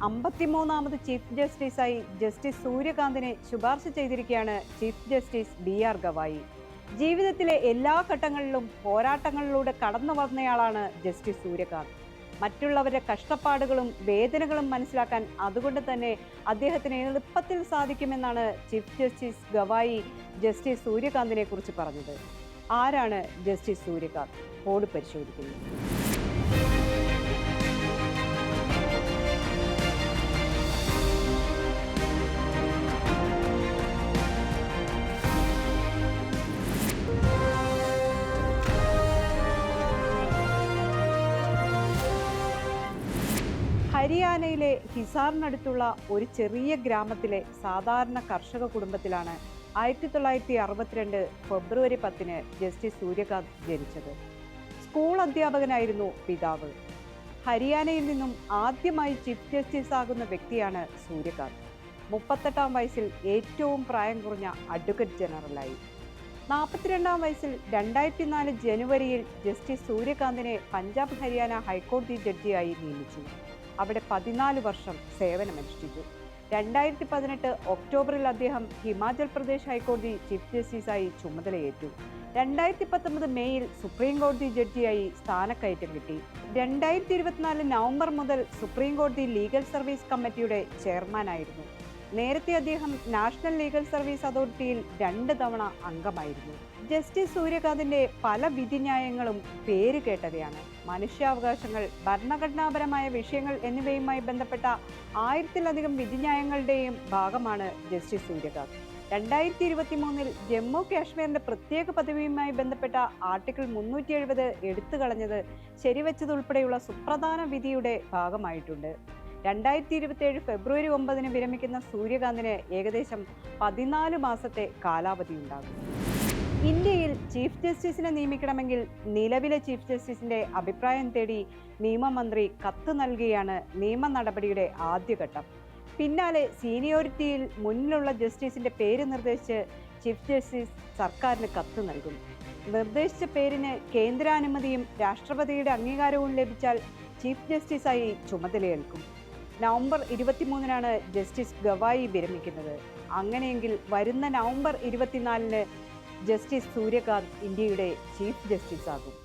53ാമത് chief ജസ്റ്റിസായി justice സൂര്യകാന്തിനെ ശുപാർശ ചെയ്തിരിക്കുകയാണ് chief justice BR Gavai. ജീവിതത്തിലെ എല്ലാ ഘട്ടങ്ങളിലും പോരാട്ടങ്ങളിലൂടെ കടന്നു വന്നയാളാണ് ജസ്റ്റിസ് സൂര്യകാന്ത്. മറ്റുള്ളവരുടെ കഷ്ടപ്പാടുകളും വേദനകളും മനസ്സിലാക്കാൻ അതുകൊണ്ട് തന്നെ അദ്ദേഹത്തിന് എളുപ്പത്തിൽ സാധിക്കുമെന്നാണ് ചീഫ് ജസ്റ്റിസ് ഗവായി ജസ്റ്റിസ് സൂര്യകാന്തിനെ കുറിച്ച് പറഞ്ഞത്. ആരാണ് ജസ്റ്റിസ് സൂര്യകാന്ത്? ബോർഡ് പരിശോധിക്കുന്നു. ഹരിയാനയിലെ ഹിസാറിനടുത്തുള്ള ഒരു ചെറിയ ഗ്രാമത്തിലെ സാധാരണ കർഷക കുടുംബത്തിലാണ് 1962 ഫെബ്രുവരി 10 ജസ്റ്റിസ് സൂര്യകാന്ത് ജനിച്ചത്. സ്കൂൾ അധ്യാപകനായിരുന്നു പിതാവ്. ഹരിയാനയിൽ നിന്നും ആദ്യമായി ചീഫ് ജസ്റ്റിസ് ആകുന്ന വ്യക്തിയാണ് സൂര്യകാന്ത്. 38ാം വയസ്സിൽ ഏറ്റവും പ്രായം കുറഞ്ഞ അഡ്വക്കേറ്റ് ജനറലായി. 42ാം വയസ്സിൽ 2004 ജനുവരിയിൽ ജസ്റ്റിസ് സൂര്യകാന്തിനെ പഞ്ചാബ് ഹരിയാന ഹൈക്കോടതി ജഡ്ജിയായി നിയമിച്ചു. അവിടെ 14 വർഷം സേവനമനുഷ്ഠിച്ചു. 2018 ഒക്ടോബറിൽ അദ്ദേഹം ഹിമാചൽ പ്രദേശ് ഹൈക്കോടതി ചീഫ് ജസ്റ്റിസായി ചുമതലയേറ്റു. 2019 മെയ്യിൽ സുപ്രീം കോടതി ജഡ്ജിയായി സ്ഥാനക്കയറ്റം കിട്ടി. 2024 നവംബർ മുതൽ സുപ്രീം കോടതി ലീഗൽ സർവീസ് കമ്മിറ്റിയുടെ ചെയർമാനായിരുന്നു. നേരത്തെ അദ്ദേഹം നാഷണൽ ലീഗൽ സർവീസ് അതോറിറ്റിയിൽ 2 തവണ അംഗമായിരുന്നു. ജസ്റ്റിസ് സൂര്യകാന്തിന്റെ പല വിധിന്യായങ്ങളും പേര് കേട്ടവയാണ്. മനുഷ്യാവകാശങ്ങൾ, ഭരണഘടനാപരമായ വിഷയങ്ങൾ എന്നിവയുമായി ബന്ധപ്പെട്ട 1000-ലധികം വിധിന്യായങ്ങളുടെയും ഭാഗമാണ് ജസ്റ്റിസ് സൂര്യകാന്ത്. 2023 ജമ്മു കാശ്മീരിന്റെ പ്രത്യേക പദവിയുമായി ബന്ധപ്പെട്ട ആർട്ടിക്കിൾ 370 എടുത്തു കളഞ്ഞത് ശരിവെച്ചതുൾപ്പെടെയുള്ള സുപ്രധാന വിധിയുടെ ഭാഗമായിട്ടുണ്ട്. 2027 ഫെബ്രുവരി 9 വിരമിക്കുന്ന സൂര്യകാന്തിന് ഏകദേശം 14 മാസത്തെ കാലാവധിയുണ്ടാകും. ഇന്ത്യയിൽ ചീഫ് ജസ്റ്റിസിനെ നിയമിക്കണമെങ്കിൽ നിലവിലെ ചീഫ് ജസ്റ്റിസിന്റെ അഭിപ്രായം തേടി നിയമമന്ത്രി കത്ത് നൽകുകയാണ് നിയമ നടപടിയുടെ ആദ്യഘട്ടം. പിന്നാലെ സീനിയോറിറ്റിയിൽ മുന്നിലുള്ള ജസ്റ്റിസിന്റെ പേര് നിർദ്ദേശിച്ച് ചീഫ് ജസ്റ്റിസ് സർക്കാരിന് കത്ത് നൽകും. നിർദ്ദേശിച്ച പേരിന് കേന്ദ്രാനുമതിയും രാഷ്ട്രപതിയുടെ അംഗീകാരവും ലഭിച്ചാൽ ചീഫ് ജസ്റ്റിസായി ചുമതലയേൽക്കും. നവംബർ 23 ജസ്റ്റിസ് ഗവായി വിരമിക്കുന്നത്. അങ്ങനെയെങ്കിൽ വരുന്ന നവംബർ 24 ജസ്റ്റിസ് സൂര്യകാന്ത് ഇന്ത്യയുടെ ചീഫ് ജസ്റ്റിസ് ആകും.